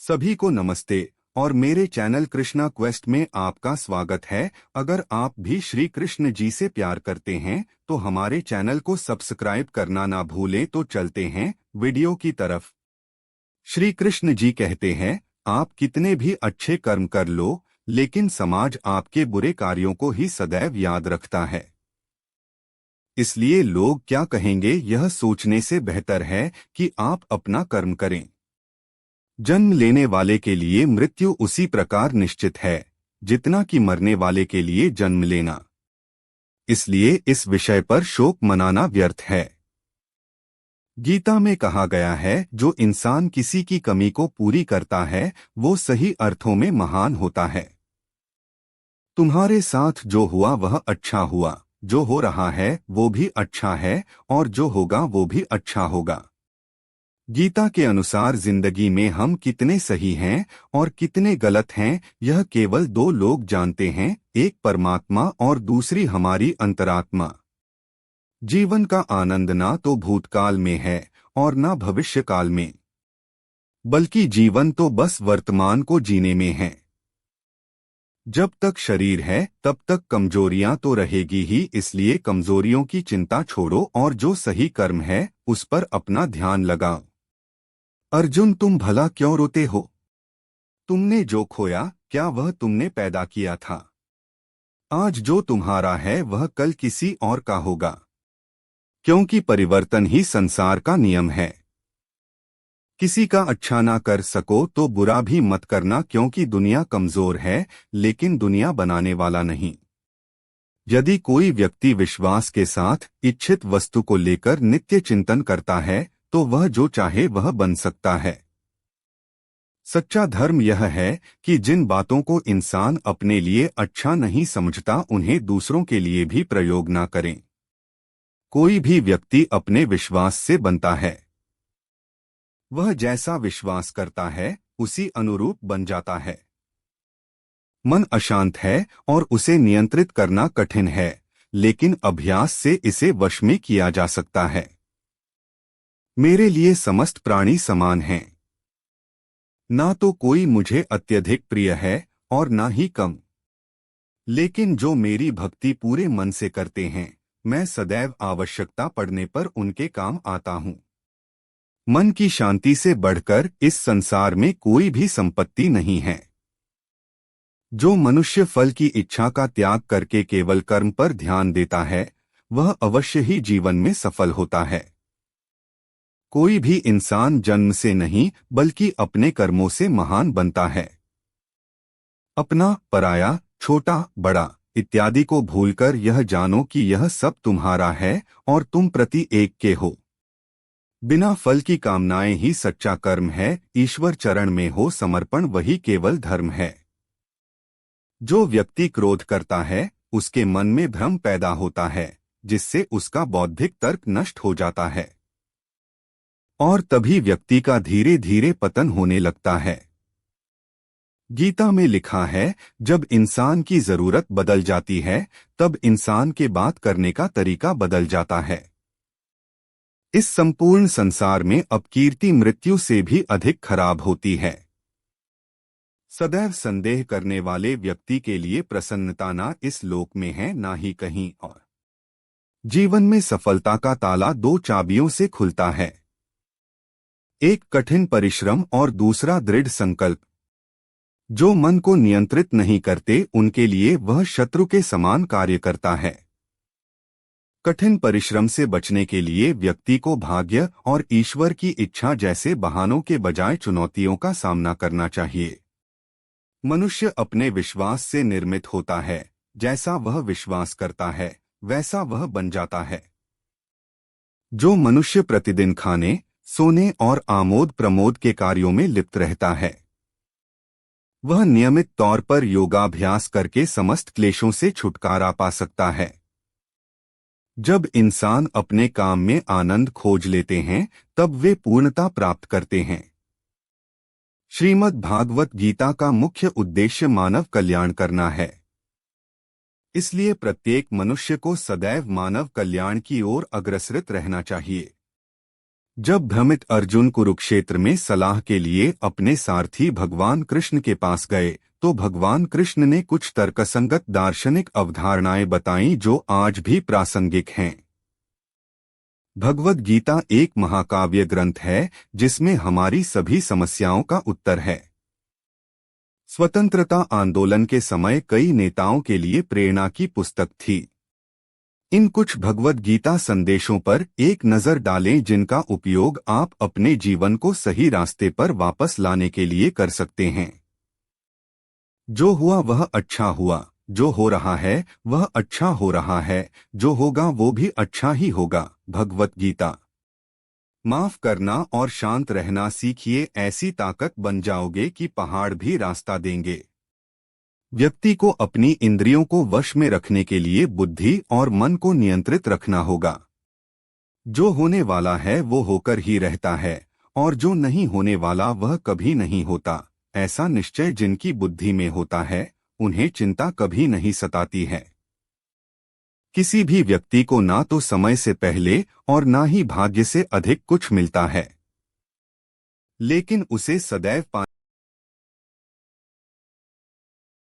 सभी को नमस्ते और मेरे चैनल कृष्णा क्वेस्ट में आपका स्वागत है। अगर आप भी श्री कृष्ण जी से प्यार करते हैं तो हमारे चैनल को सब्सक्राइब करना ना भूलें। तो चलते हैं वीडियो की तरफ। श्री कृष्ण जी कहते हैं, आप कितने भी अच्छे कर्म कर लो, लेकिन समाज आपके बुरे कार्यों को ही सदैव याद रखता है। इसलिए लोग क्या कहेंगे यह सोचने से बेहतर है कि आप अपना कर्म करें। जन्म लेने वाले के लिए मृत्यु उसी प्रकार निश्चित है जितना कि मरने वाले के लिए जन्म लेना। इसलिए इस विषय पर शोक मनाना व्यर्थ है। गीता में कहा गया है, जो इंसान किसी की कमी को पूरी करता है वो सही अर्थों में महान होता है। तुम्हारे साथ जो हुआ वह अच्छा हुआ, जो हो रहा है वो भी अच्छा है, और जो होगा वो भी अच्छा होगा। गीता के अनुसार जिंदगी में हम कितने सही हैं और कितने गलत हैं यह केवल दो लोग जानते हैं, एक परमात्मा और दूसरी हमारी अंतरात्मा। जीवन का आनंद ना तो भूतकाल में है और ना भविष्यकाल में, बल्कि जीवन तो बस वर्तमान को जीने में है। जब तक शरीर है तब तक कमजोरियां तो रहेगी ही, इसलिए कमजोरियों की चिंता छोड़ो और जो सही कर्म है उस पर अपना ध्यान लगाओ। अर्जुन, तुम भला क्यों रोते हो? तुमने जो खोया क्या वह तुमने पैदा किया था? आज जो तुम्हारा है वह कल किसी और का होगा, क्योंकि परिवर्तन ही संसार का नियम है। किसी का अच्छा ना कर सको तो बुरा भी मत करना, क्योंकि दुनिया कमजोर है लेकिन दुनिया बनाने वाला नहीं। यदि कोई व्यक्ति विश्वास के साथ इच्छित वस्तु को लेकर नित्य चिंतन करता है तो वह जो चाहे वह बन सकता है। सच्चा धर्म यह है कि जिन बातों को इंसान अपने लिए अच्छा नहीं समझता उन्हें दूसरों के लिए भी प्रयोग ना करें। कोई भी व्यक्ति अपने विश्वास से बनता है। वह जैसा विश्वास करता है उसी अनुरूप बन जाता है। मन अशांत है और उसे नियंत्रित करना कठिन है, लेकिन अभ्यास से इसे वश में किया जा सकता है। मेरे लिए समस्त प्राणी समान हैं। ना तो कोई मुझे अत्यधिक प्रिय है और ना ही कम, लेकिन जो मेरी भक्ति पूरे मन से करते हैं मैं सदैव आवश्यकता पड़ने पर उनके काम आता हूँ। मन की शांति से बढ़कर इस संसार में कोई भी संपत्ति नहीं है। जो मनुष्य फल की इच्छा का त्याग करके केवल कर्म पर ध्यान देता है वह अवश्य ही जीवन में सफल होता है। कोई भी इंसान जन्म से नहीं बल्कि अपने कर्मों से महान बनता है। अपना, पराया, छोटा, बड़ा इत्यादि को भूलकर यह जानो कि यह सब तुम्हारा है और तुम प्रति एक के हो। बिना फल की कामनाएं ही सच्चा कर्म है। ईश्वर चरण में हो समर्पण वही केवल धर्म है। जो व्यक्ति क्रोध करता है उसके मन में भ्रम पैदा होता है, जिससे उसका बौद्धिक तर्क नष्ट हो जाता है और तभी व्यक्ति का धीरे धीरे पतन होने लगता है। गीता में लिखा है, जब इंसान की जरूरत बदल जाती है तब इंसान के बात करने का तरीका बदल जाता है। इस संपूर्ण संसार में अपकीर्ति मृत्यु से भी अधिक खराब होती है। सदैव संदेह करने वाले व्यक्ति के लिए प्रसन्नता ना इस लोक में है ना ही कहीं और। जीवन में सफलता का ताला दो चाबियों से खुलता है, एक कठिन परिश्रम और दूसरा दृढ़ संकल्प। जो मन को नियंत्रित नहीं करते उनके लिए वह शत्रु के समान कार्य करता है। कठिन परिश्रम से बचने के लिए व्यक्ति को भाग्य और ईश्वर की इच्छा जैसे बहानों के बजाय चुनौतियों का सामना करना चाहिए। मनुष्य अपने विश्वास से निर्मित होता है। जैसा वह विश्वास करता है वैसा वह बन जाता है। जो मनुष्य प्रतिदिन खाने, सोने और आमोद प्रमोद के कार्यों में लिप्त रहता है वह नियमित तौर पर योगाभ्यास करके समस्त क्लेशों से छुटकारा पा सकता है। जब इंसान अपने काम में आनंद खोज लेते हैं तब वे पूर्णता प्राप्त करते हैं। श्रीमद् भागवत गीता का मुख्य उद्देश्य मानव कल्याण करना है। इसलिए प्रत्येक मनुष्य को सदैव मानव कल्याण की ओर अग्रसरित रहना चाहिए। जब भ्रमित अर्जुन कुरुक्षेत्र में सलाह के लिए अपने सारथी भगवान कृष्ण के पास गए तो भगवान कृष्ण ने कुछ तर्कसंगत दार्शनिक अवधारणाएं बताईं जो आज भी प्रासंगिक हैं। भगवद गीता एक महाकाव्य ग्रंथ है जिसमें हमारी सभी समस्याओं का उत्तर है। स्वतंत्रता आंदोलन के समय कई नेताओं के लिए प्रेरणा की पुस्तक थी। इन कुछ भगवद गीता संदेशों पर एक नजर डालें जिनका उपयोग आप अपने जीवन को सही रास्ते पर वापस लाने के लिए कर सकते हैं। जो हुआ वह अच्छा हुआ, जो हो रहा है वह अच्छा हो रहा है, जो होगा वो भी अच्छा ही होगा। भगवद गीता। माफ करना और शांत रहना सीखिए, ऐसी ताकत बन जाओगे कि पहाड़ भी रास्ता देंगे। व्यक्ति को अपनी इंद्रियों को वश में रखने के लिए बुद्धि और मन को नियंत्रित रखना होगा। जो होने वाला है वो होकर ही रहता है और जो नहीं होने वाला वह कभी नहीं होता। ऐसा निश्चय जिनकी बुद्धि में होता है उन्हें चिंता कभी नहीं सताती है। किसी भी व्यक्ति को ना तो समय से पहले और ना ही भाग्य से अधिक कुछ मिलता है, लेकिन उसे सदैव